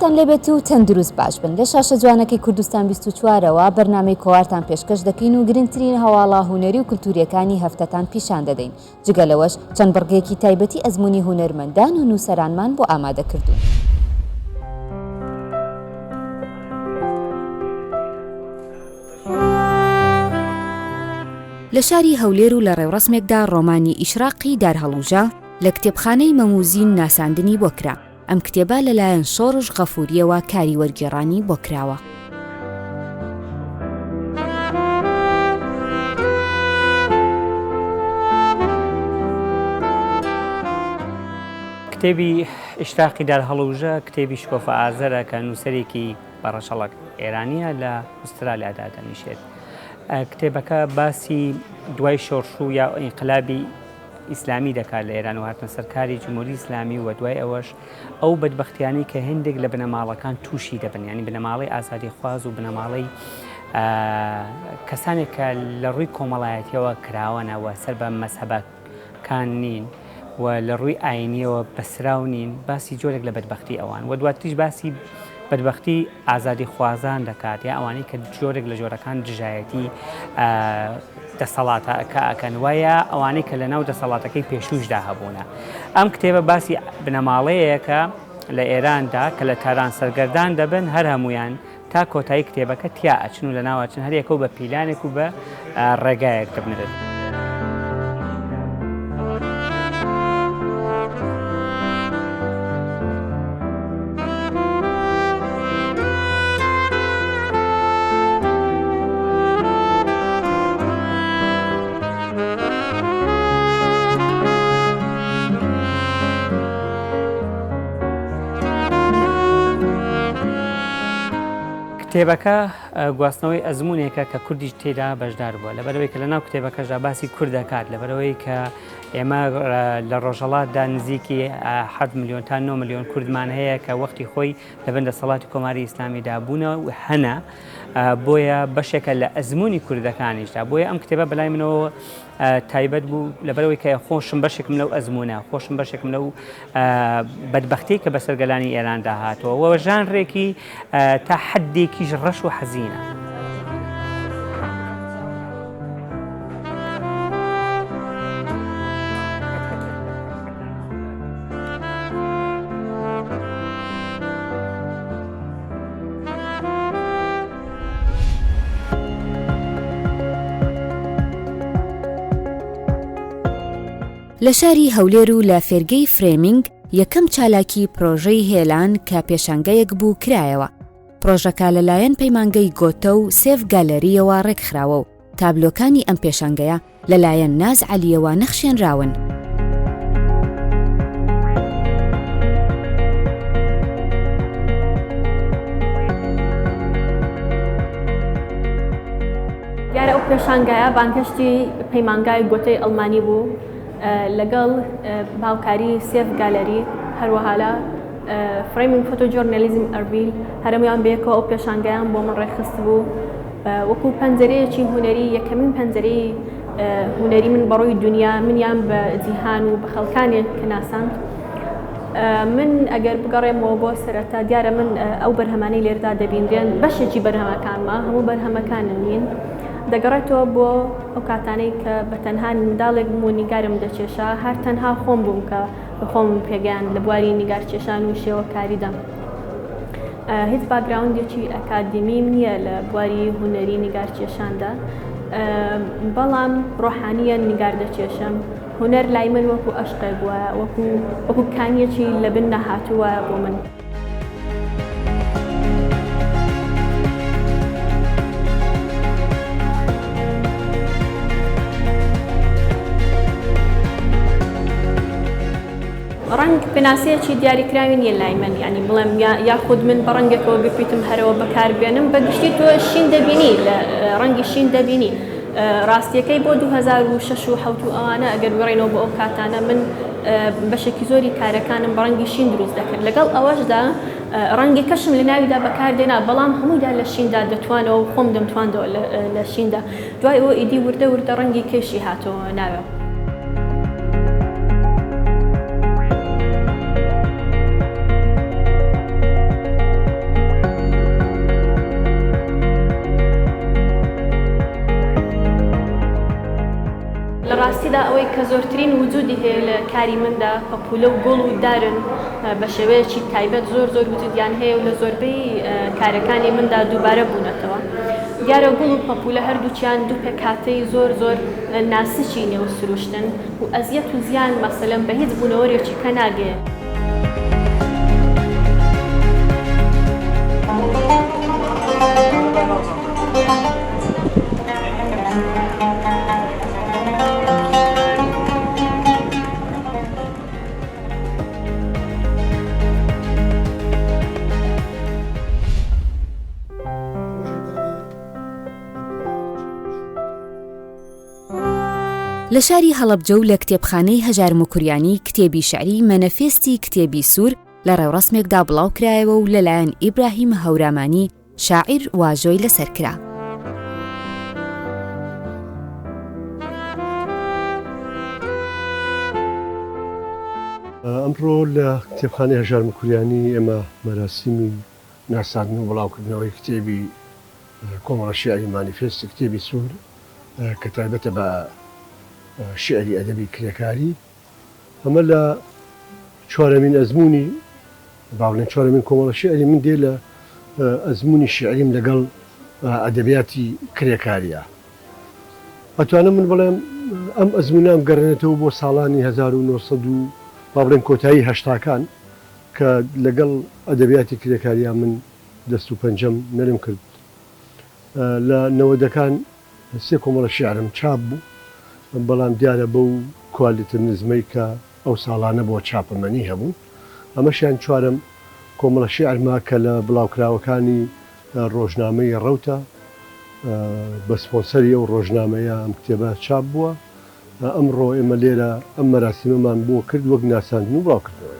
سڵاتان لێبێت و تەندروست باش بن. لە شاشە جوانەکەی کوردستان 24ەوە بەرنامەی کۆوارتان پێشکەش دەکەین و گرنگترین هەواڵە هونەری و کولتوریەکانی هەفتەتان پیشان دەدەین. جگەلەوەش چەند بڕگەیەکی تایبەتی ئەزموونی هونەرمەندان و نووسەرانمان بۆ ئامادە کردوون. لە شاری هەولێر و لە ڕێوڕسمێکدا ڕۆمانی ئیشراقی دارهەڵوژە لە کتێبخانەی مەموزین ناساندنی بۆ کرا. ئەم کتێبە لەلایەن شۆڕژ غەفوریەوە کاری وەرگێڕانی بۆ کراوە. کتێبی ئیشراقی دارهەڵوژە کتێبی شکۆفە ئازەرە کە نووسەرێکی بەڕەشەڵک ئێرانیە لە ئوسترالیادا دەنیشێت. کتێبەکە باسی دوای شۆڕشوو یا ئینقلابی ئیسلامی دەکات لە ئێران و هاتنە سەرکاری جمهوری ئیسلامی و دوای ئەوەش ئەو بەدبەختیانی کە هەندێک لە بنەماڵەکان تووشی دەبن، ینی بنەماڵەی ئازادی خواز و بنەماڵەی کەسانێک کە لە ڕووی کۆمەڵایەتیەوە کراوەنەوە سەر بە مەزهەبەکان نین و لە ڕووی ئاینیەوە بەسراو نین، باسی جۆرێک لە بەدبەختی ئەوان و دواتریش باسی بەدبەختی ئازادی خوازان دەکات یا ئەوانەی کە جۆرێک لە جۆرەکان دژایەتی دەسەڵاتەکە ئەکەن وایە ئەوانەی کە لە ناو دەسەڵاتەکەی پێشوشدا هەبوونە. ئەم کتێبە باسی بنەماڵەیەکە لە ئێراندا کە لە تاران سەرگەردان دەبن، هەر هەمویان تا کۆتایی کتێبەکە تیا ئەچن و لە ناوەچن هەرێکە و بە پیلانێک و بە ڕێگایەک دەبنرێت. کتێبەکە گواستنەوەی ئەزموونێکە کە کوردیش تێدا بەشدار بووە، لەبەرەوەی کە لە ناو کتێبەکەشدا باسی کورد دەکات، لەبەرەوەی کە ئێمە لە ڕۆژهەڵاتدا نزیکی 7 ملیۆن تا 9 ملیۆن کوردمان هەیە کە وەختی خۆی لە بن دەسەڵاتی کۆماری ئیسلامیدا بوونە و هەنە، بۆیە بەشێکە لە ئەزموونی کوردەکانیشدا. بۆیە ئەم کتێبە بەلای منەوە تایبەت بوو لەبەرەوەی کە خۆشم بەشێکم لەو ئەزمونە، خۆشم بەشێکم لەو بەدبەختی کە بەسەرگەلانی ئێراندا هاتووە وە ژانرێکی تا حەدێکیش ڕەش و حەزینە. لە شاری هەولێر و لە فێرگەی فرێمینگ یەکەم چالاکی پرۆژەی هێلان کە پێشانگەیەک بوو کرایەوە. پرۆژەکە لەلایەن پەیمانگەی گۆتە و سێڤ گالەریەوە ڕێکخراوە و تابلۆکانی ئەم پێشانگەیە لەلایەن ناز عەلیەوە نەخشێنراون. دیارە ئەو پێشانگایە بانکەشتی پەیمانگای گۆتەی ئەڵمانی بوو لەگەڵ باوکاری سێڤ گالەری، هەروەها لە فرێمینگ فۆتۆ جۆرنالیزم ئەربیل هەرمویان بەیەکەوە ئەو پێشانگەیان بۆ من ڕێخست بوو وەکو پەنجەرەیەکی هونەری، یەکەمین پەنجەرەی هونەری من بەڕووی دنیا، منیان بە جیهان و بە خەڵکانێک کە ناساند. من ئەگەر بگەڕێمەوە بۆ سەرەتا دیارە من ئەو بەرهەمانەی لێرەدا دەبیندرێن بەشێکی بەرهەمەکانمە، هەموو بەرهەمەکانم نین، دەگەڕێتەوە بۆ ئەو کاتانەی کە بە تەنها منداڵێک بووم و نیگارم دەکێشا، هەر تەنها خۆم بووم کە بە خۆم پێگەیان لە بواری نیگارکێشان و شێوە کاریدەم. هیچ باگراوندێکی ئەکادیمیم نییە لە بواری هونەری نیگارکێشاندا، بەڵام ڕۆحانیە نیگار دەکێشم. هونەر لای من وەکو عەشقێک بووە، وەکو کانیەکی لە بن نەهاتووە بۆ من. ڕەنگ بناسەیەکی دیاریکراوی نییە لای من، ینی بڵێم یاخود من بە ڕەنگێکەوە بپیتم هەرەوە بەکاربێنم، بەگشتی تۆ شین دەبینی، لە ڕەنگی شین دەبینی. ڕاستیەکەی بۆ 2006 و 7 ئەوانە ئەگەر بڕێنەوە بۆ ئەو کاتانە من بەشێکی زۆری کارەکانم بە ڕەنگی شین دروست دەکرد. لەگەڵ ئەوەشدا ڕەنگی کەشم لە ناویدا بەکاردێنا، بەڵام هەموویدا لە شیندا دەتوانەوە و خۆم دەمتواندەوە لە شیندا. دوای ئەوە ئیدی وردە وردە ڕەنگی کێشی هاتەوە ناوێ. سێدا ئەوەی کە زۆرترین وجودی هەیە لە کاری مندا پەپولە و گوڵ و دارن بە شێوەیەکی تایبەت زۆر وجودیان هەیە و لە زۆربەی کارەکانی مندا دووبارە بوونەتەوە. دیارە گوڵ و پەپولە هەردووچیان دوو پێکهاتەی زۆر ناسچی نێو سروشتن و ئەزیەت و زیان مەسەلەن بە هیچ بوونەوەرێکی کە ناگەیە. لە شاری هەڵەبجە و لە کتێبخانەی هەژار موکوریانی کتێبی شعری مەنەفێستی کتێبی سوور لە ڕێوڕەسمێکدا بڵاو کرایەوە و لەلایەن ئیبراهیم هەورامانی شاعیر واژۆی لەسەر کرا. ئەمڕۆ لە کتێبخانەی هەژار موکوریانی ئێمە مەراسیمی ناساندن و بڵاوکردنەوەی کتێبی کۆمەڵە شیعری مانیفێستی کتێبی سوور کە تایبەتە بە شعری ئەدەبی کرێکاری ئەمە لە چوارەمین ئەزمموی باڵێن چوارەمین کۆمەڵە شعری من دێ لە ئەزمموی شعریم لەگەڵ ئەدەبیاتی کرێکاریە. ئەتوانم من بڵێم ئەم ئەزممونام گەڕێنێتەوە بۆ ساڵانی 1970 باڵێن کۆتایی هەشتاکان کە لەگەڵ ئەدەبیاتی کرێکاریە من دەست و پەنجەم نەرم کرد. لە نەوەدەکان سێ کۆمەڵە شعرم چاپ بوو، بەڵام دیارە بەو کوالیتە نزمەی کە ئەو ساڵانە بۆ چاپەمەنی هەبوو. ئەمەشیان چوارم کۆمەڵە شعرما کە لە بڵاوکراوەکانی ڕۆژنامەی ڕەوتە بە سپۆنسەری ئەو ڕۆژنامەیە ئەم کتێبە چاپ بووە. ئەمڕۆ ئێمە لێرە ئەم مەراسیمەمان بۆ کرد وەک ناساندن و بڵاوکردنەوە.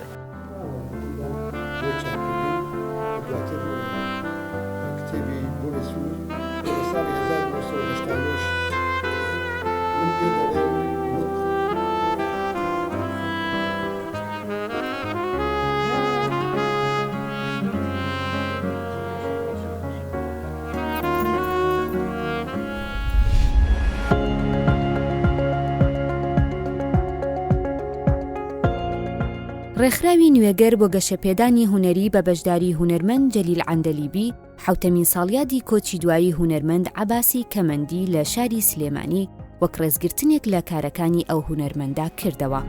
ڕێکخراوی نوێگەر بۆ گەشەپێدانی هونەری بە بەشداری هونەرمەند جەلیل عەندەلیبی حوتەمین ساڵیادی کۆچی دوایی هونەرمەند عەباسی کەمەندی لە شاری سلێمانی وەک ڕێزگرتنێک لە کارەکانی ئەو هونەرمەندا کردەوە.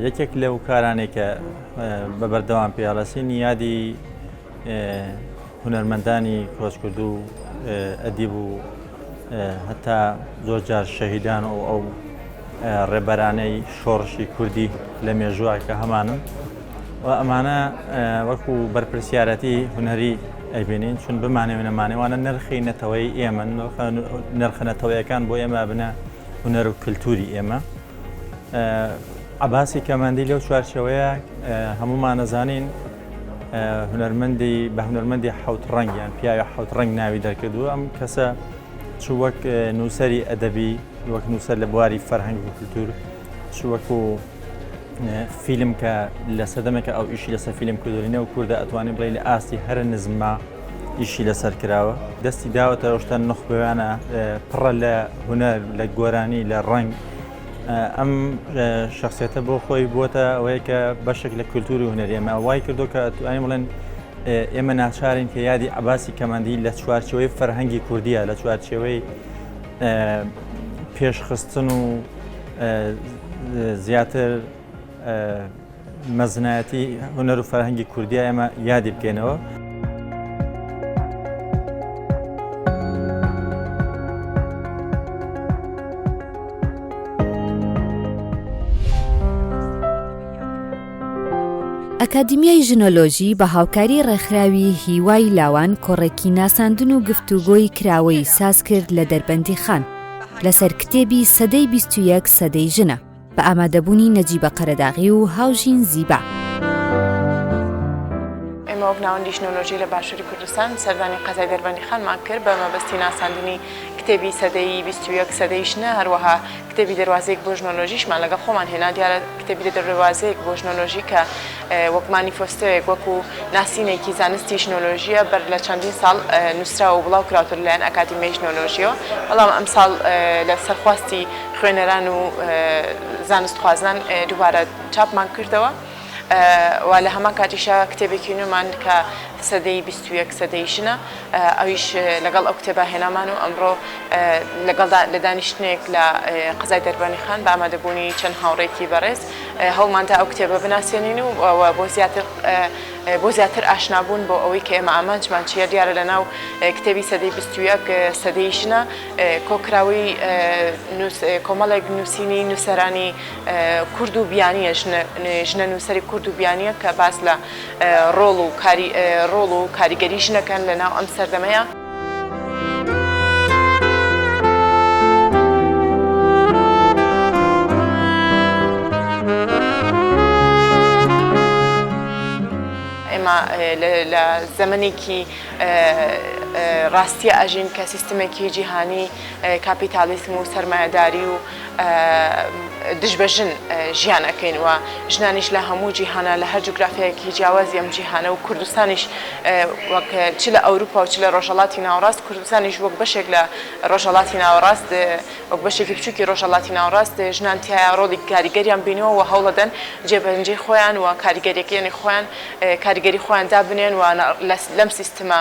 یەکێک لەو کارانێکە بە بەردەوام پێڵەسین یادی هونەرمەندانی کۆچکرد و ئەدیب و هەتا زۆر جار شەهیدان و ئەو ڕێبەرانەی شۆڕشی کوردی لە مێژووە هەمانن و ئەمانە وەکو بەرپرسیارەتی هونەری ئەیبینین چون بمانێ نەمانێوانە نرخی نەتەوەی ئێمە نرخەنەتەوەیەکان بۆ ئێمە بنە هونەر و کللتوری ئێمە. عەباسی کەمەندی لەو چوارچەوەیە هەمومان نەزانین هونەرمەندی بە هونەرمەندی حەوت ڕەنگیان پیاوی حەوت ڕەنگ ناوی دەرکردووە. ئەم کەسە چ وەک نووسەری ئەدەبی وەک نووسەر لە بواری فەرهەنگ و کللتور چ وەکو فیلم کە لە سەدەمێکە ئەو ئیشی لەسەر فیلم کردوینە و کووردە ئەتوانین بڵێ لە ئاستی هەرە نزمما ئیشی لەسەر کراوە دەستی داوەتە ڕۆشتن نخبویانە پڕە لە هونەر لە گۆرانی لە ڕنگ. ئەم شخصیەتە بۆ خۆی بووە ئەوەیە کە بەشێک لە کللتوری هونەری ئێمە وای کردو کە ئەتوانین بڵێن ئێمە ناچارین کە یادی عەباسی کەمەندی لە چوارچێوەی فەرهەنگی کوردیە لە چوارچێوەی پێشخستن و زیاتر مەزنایەتی هونەر و فەرهەنگی کوردیە ئێمە یادی بکەینەوە. ئەکادیمیای ژنۆلۆژی بە هاوکاری ڕێکخراوی هیوای لاوان کۆڕێکی ناساندن و گفتوگۆی کراوەی ساز کرد لە دەربەندی خان لەسەر کتێبی سەدەی 21 سەدەی ژنە بە ئامادەبوونی نەجیبە قەرەداغی و هاوژین زیبا. ئێمە وەک ناوەندی ژنۆلۆژی لە باشووری کوردستان سەردانی قەزای دەربەندی خانمان کرد بە مەبەستی ناساندنی کتێبی سەدەی 21 سەدەی ژنە هەروەها کتێبی دەواازەیەک بۆ ژنۆلۆژیشمان لەگەڵ خۆمان هێنا دیارە کتێبی دەواازەیەک بۆ ژنۆلۆژی کە وەک مانیفۆستۆیەک وەکو ناسینێکی زانستی ژنۆلۆژیە بەر لە چەندین ساڵ نووسراوە و بڵاو کراوتر لایەن ئەکادیمیای ژنۆلۆژیەوە بەڵام ئەم ساڵ لە سەرخواستی خوێنەران و زانستخوازان دووبارە چاپمان کردەوە و لە هەمان کاتیشە کتێبێکی نومان کە سەدەی 21 سەدەی ژنە ئەویش لەگەڵ ئەو کتێبە هێنامان و ئەمڕۆ لەگەڵ لە دانیشتنێک لە قەزای دەربانی خان بە ئامادەبوونی چەند هاوڕێکی بەڕێز هەوڵماندا ئەو کتێبە بناسیێنین و بۆ زیاتر ئاشنابوون بۆ ئەوەی کە ئێمە ئامانجمان چیە دیارە لە ناو کتێبی سەدەی 21 سەدەی ژنە کۆکراوی کۆمەڵێک نووسینی نووسەرانی کورد و بیانیە ژنە نووسەری کورد و بیانیە کە باس لە ڕۆڵ و کاریگەری ژنەکەن لە ناو ئەم سەردەمەیە. ئێمە لە زەمنێکی ڕاستیە ئەژین کە سیستمێکی جیهانی کاپیتالیسم و سەرمایەداری و دژبەژن ژیان ئەەکەین و ژنانیش لە هەموو جیهانە لە هەر جوگرافیەکی جیاوازی ئەم جیهانە و کوردستانیش وەک چ لە ئەوروپا و چ لە ڕۆژهەڵاتی ناوەڕاست کوردستانیش وەک بەشێک لە ڕۆژهەڵاتی ناوەڕاست وەک بەشێکی بچووکی ڕۆژهەڵاتی ناوەڕاست ژنان تایە ڕۆڵی کاریگەریان بینەوە و هەوڵەدەن جێبەنجەی خۆیان و کاریگەریەکەیانی خۆیان کاریگەری خۆیان دابنێن و لەم سیستەمە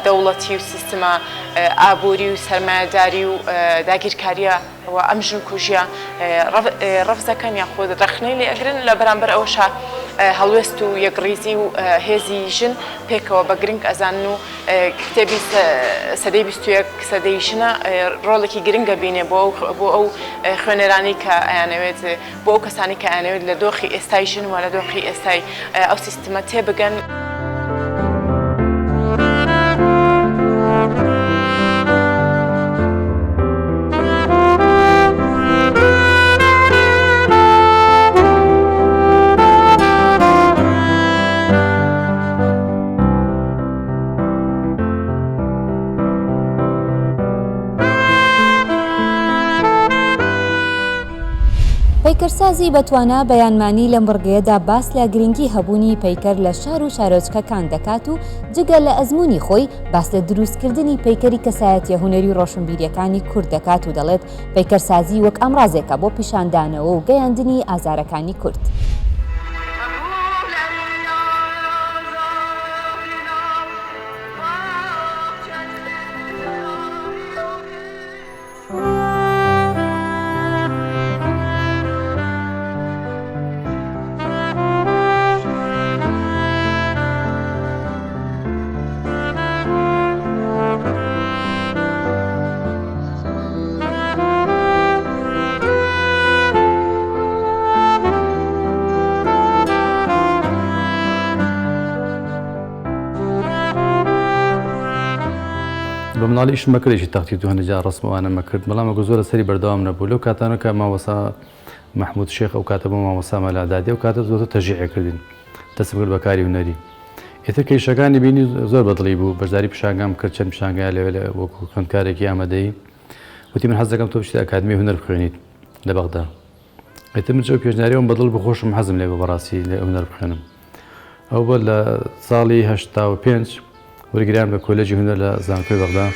دەوڵەتی و سیستەمە ئابووری و سەرمایەداری و داگیرکاریە و ئەم ژن کوژیە ڕەفزەکەن یاخۆ ڕەخنەی لێ ئەگرن لە بەرامبەر ئەوەشە هەڵوێست و یەکڕیزی و هێزی ژن پێکەوە بە گرنگ ئەزانن و کتێبی سەدەی 21 سەدەی ژنە ڕۆڵێکی گرنگە بینێ بۆ ئەو خوێنەرانی کە ئەیانەوێت بۆ ئەو کەسانی کە ئەیانەوێت لە دۆخی ئێستای ژن و لە دۆخی ئێستای ئەو سیستەمە تێبگەن. پەیکەرسازی بەتوانە بەیانمانی لەم ڕگەیەدا باس لە گرنگی هەبوونی پەیکەر لە شار و شارۆچکەکان دەکات و جگە لە ئەزمموی خۆی باس لە دروستکردنی پەیکەری کەسایەتیە هونەری ڕۆشنبیریەکانی کورد دەکات و دەڵێت پەیکەرسازی وەک ئەمڕازێکە بۆ پیشاندانەوە و گەیاندنی ئازارەکانی کورد. بە مناڵی ئیشم مەکردێکی تاقتی تو هەنجا ڕسمەوانە مەکرد بەڵام ئەگە زۆرە سەری بەردەوام نەبوو لەو کاتانە کە ماوەسا مححمود شێخ ئەو کاتە بۆ مامۆسا مەلادادی و کاتە زۆرە تەژیعکردین دەستم کرد بەکاری هونەری ئێتر کەیشەکانی بینی زۆر بەدڵی بوو بەشداری پیشانگام کرد چەند پیشانگای لەوێ وەکو خوێندکارێکی ئامادەیی وتی من حەز دەکەم تۆ بچیتە ئەکادمی هونەر بخوێنیت لە بەغدا ئێتر من چەو پێشنیاریەوەم بەدڵ بخۆشم حەزم لێ بەڕاستی لە هونەر بخوێنم ئەو بە لە ساڵی 85 وەرگریان بە کۆلێجی هونەر لە زانکۆی بەغدا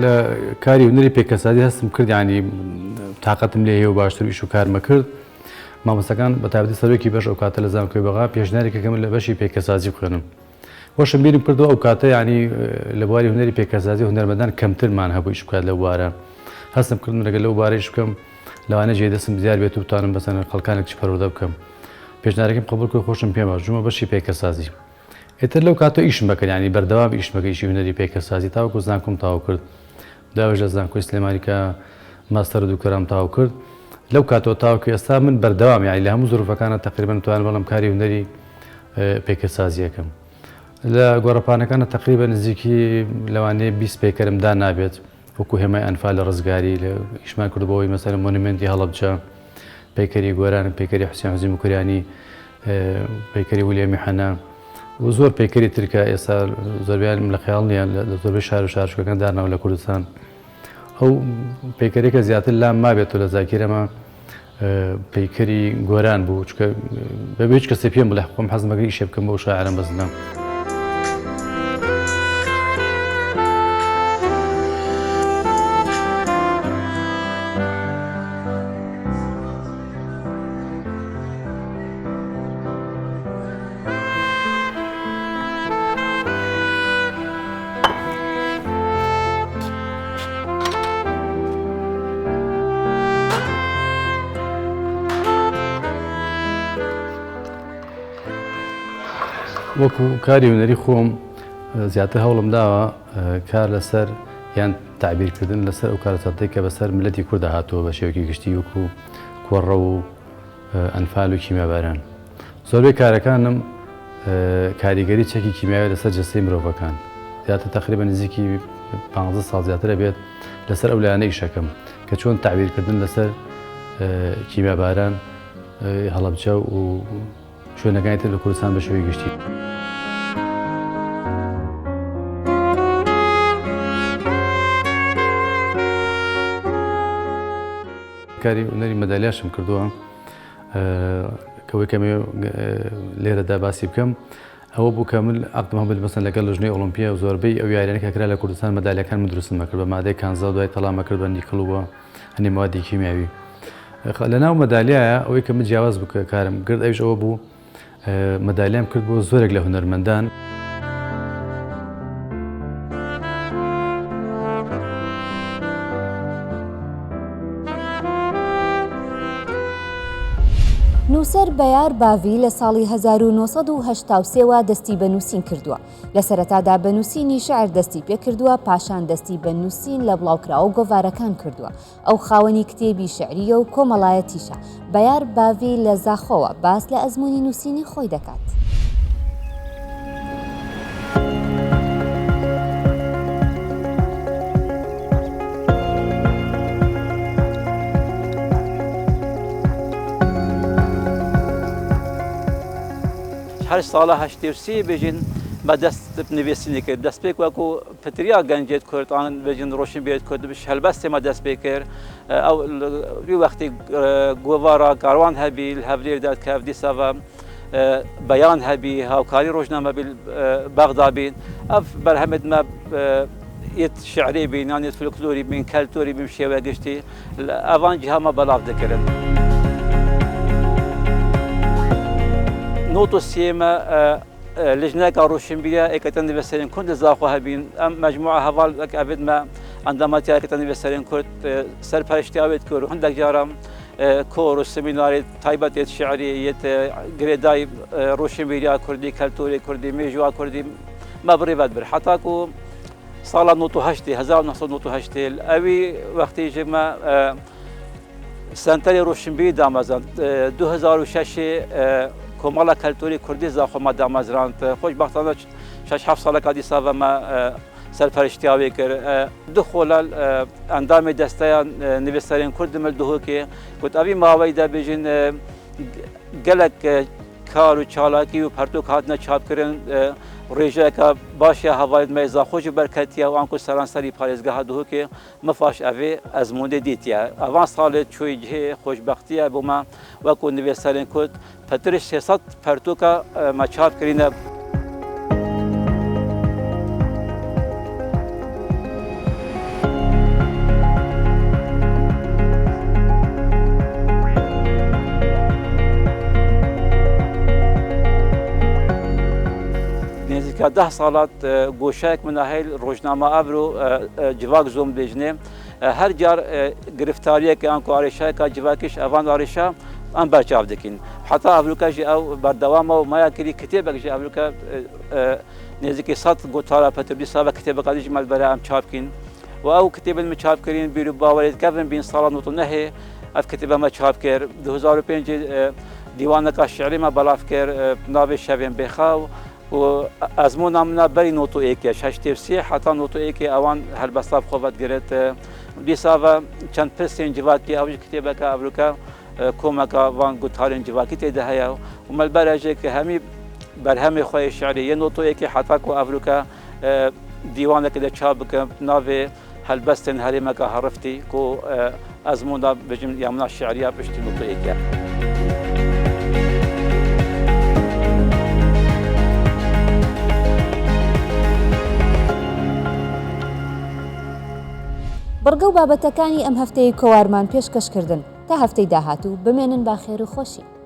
لە کاری هونەری پێکەسادی هەستم کرد ینی تااقەتم لێ هەیە و باشتر ئیش و کارمە کرد مامۆستاکان بە تایبەتی سەرۆکی بەش ئەو کاتە لە زانکۆی بەغا پێشنیارێکەکەم لە بەشی پێکەسازی بخوێنم وەشم بیرم کردەوە ئەو کاتە ینی لە بواری هونەری پێکەسازی هونەرمەندان کەمترمان هەبوو ئیش بکات لە بوارە هەستم کردم لەگەڵ لەو بارەیش بکەم لەوانە جێ دەستم زیاد بێت و بتوانم بەسەر خەڵکانێکی پەروەردە بکەم پێشنیارەکەم قبول کرد خۆشم پێم ژوومە بەشی پێکەسازی ئێتر لەو کاتە ئیشم بکرد ینی بەردەوام ئیش بکە ئیشی هونەری پێکەسازی تاوەکو زانکۆم تاوا کرد داوەش لە زانکۆی سلێمانی کە ماستەر دوکتۆرام تاو کرد لەو کاتەوە تاوکە ئێستا من بەردەوام یانی لە هەموو زۆرفەکانە تقریبان توانم بەڵام کاری هونەری پێکەسازیەکەم لە گۆڕەپانەکانە تقریبا نزیکی لەوانەیە 20 پێکەرم دا نابێت وەکو هێمای ئەنفال لە ڕزگاری لە ئیشمان کردبەوەی مەسەر مۆنیمنتی هەڵەبجە پەیکەری گۆران پەیکەری حوسێن حوزی مکوریانی پەیکەری ولیەمی حەنا و زۆر پەیکەری ترکە ئێستا زۆربیان لە خەیاڵ نیە لە زۆربەی شار و شارچووکەکان دارنەوە لە کوردستان ئەو پەیکەرێکە زیاتر لام مابێتەوە لە زاکیرەمە پەیکەری گۆران بوو چکە بەبێ هیچ کەسێ پێم بڵێ خۆم حەزم بەگەری ئیشێ بکەم بۆ شاعرم بەزنام. وەکو کاری هونەری خۆم زیاتر هەوڵم داوە کار لەسەر یان تعبیرکردن لەسەر ئەو کارەسەرەی کە بەسەر ملەتی کووردا هاتووە بە شێوەیەکی گشتی وەکو کۆڕە و ئەنفال و کیمیاباران. زۆربەی کارەکانم کاریگەری چەکی کیمیاوی لەسەر جەستەی مرۆڤەکان زیاتر تقریبا نزیکی 15 ساڵ زیاترە بێت لەسەر ئەو لایەنە ئیشەکەم کە چۆن تعبیرکردن لەسەر کیمیاباران هەڵەبجە و شوێنەکانی تر لە کوردستان بە شێوەی گشتی. کاری هونەری مەدالیاشم کردووە کەوەی کەمێ لێرەدا باسی بکەم ئەوە بوو کە من عەقدم هەبوو مەسەڵەن لەگەڵ لەژنەی ئۆڵۆمپیا و زۆربەی ئەو یاریانەی کرا لە کوردستان مەدالیەکان من دروستم نەکرد بە مادەی کانزا دوای تەڵامە کرد بە نیکڵ و هەنی موادی کیمیاوی. لەناو مەدالیایە ئەوەی کە من جیاواز بوو کارم کرد ئەویش ئەوە بوو مەدالیام کرد بۆ زۆرێک لە هونەرمەندان نووسەر بەیار باڤی لە ساڵی 1983ەوە دەستی بە نووسین کردووە. لە سەرەتادا بە نووسینی شەعر دەستی پێ کردووە، پاشان دەستی بە نووسین لە بڵاوکراوە گۆڤارەکان کردووە. ئەو خاوەنی کتێبی شعریە و کۆمەڵایەتیشە. بەیار باڤی لە زاخۆوە باس لە ئەزموونی نووسینی خۆی دەکات. هەر ساڵە هەشتی بێژین بە دەست نوێسینی کرد دەستپێک وەکو پتریا گەنجێت کوردان بێژین ڕۆشن بێت کورد بش هەلبەستێمە دەست پێ کرد ئەو وەختی گۆڤارە کاروان هەبی هەولێردات کە دیساڤە بەیان هەبی هاوکاری ڕۆژنامە بەغدا بین ئەف بەرهەمێتمە ئێت شعری بین یان فولکلۆری بین کەلتۆری بین شێوە گشتی ئەوان جیهامە بەڵاو دەکردن. نوت و سيما لجنة روشنبية اكتن بسرين كنت زاخوها بين ام مجموعة هوال ابد ما عندما تاكتن بسرين كنت سر برشتاويت كور هندك جارم كور سيميناري تايبات شعري يت جريداي روشنبية كردي كالتوري كردي ميجوا كردي ما بريبات بر حتى كو صالا نوتو هشتي 1998 اوي وقتي جما سنتري روشنبية دامازان 2006 کۆمەڵە کەلتوری کوردی زاخۆمە دامەزراند خۆشبەختانە 6-7 ساڵێکا دیساڤە مە سەرپەرشتیاوی کرد دو خۆلال ئەندامی دەستەیان نوێستەرین کوردم دوهۆکێ گوت ئەوی ماوەیدا بێژین gelek kar û çalakî û pertûk hatine çapkirin rêjeyeka başya havayê me zaxoj berketiye û an ku seranserî parêzgeha dihokê mifaş evê ezmûnê dîtiye. Evan salê çûyî cihê xoşbextiye bû me wekû nivêserên Kurd petirî 600 pertûka me çapkirîne. که 10 سالات گوشک مناهل روزنامه ابرو جواک زوم بجنه هر جار گرفتاریه که آنکو آریشه که جواکش اوان آریشه آن برچاو دکین حتی ابروکا جی او بردوام و مایا کلی کتابه جی ابروکا نزدیک 100 گوتارا پتربی سابق کتابه قدیش مال برای ام چاپ کین و ئەو کتێبن من چاپکردین بیر و باوەڕێتکردن بین ساڵان و نەهێ ئەف کتێبەمە چاپ کرد 2005 دیوانەکە شعریمە بەڵاف کرد ناوێ شەوێن بێخاو و ئەزمونا منە بەری نۆتۆیەکێ شەشتێرسی حتا نۆتۆیەکی ئەوان هەلبەستا خۆبەت گرێت دیساڤە چەند پرسێن جیواکی ئەوش کتێبەکە ئەڤروکە کۆمەکە وان گوتارێن جیواکی تێدا هەیە و مەلبەرەژێک کە هەمی بەرهەمی خۆی شعری یە نۆتۆیەکی حتاکو ئەڤروکە دیوانەکە لە چاپ بکە ناوێ هەلبەستن هەرێمەکە هەڕفتی کۆ ئەزمونا بژم یامنا شعریە پشتی نۆتۆیەکە. بەڕگە و بابەتەکانی ئەم هەفتەی کۆوارمان پێشکەشکردن تا هەفتەی داهاتوو بمێنن با خێر و خۆشی.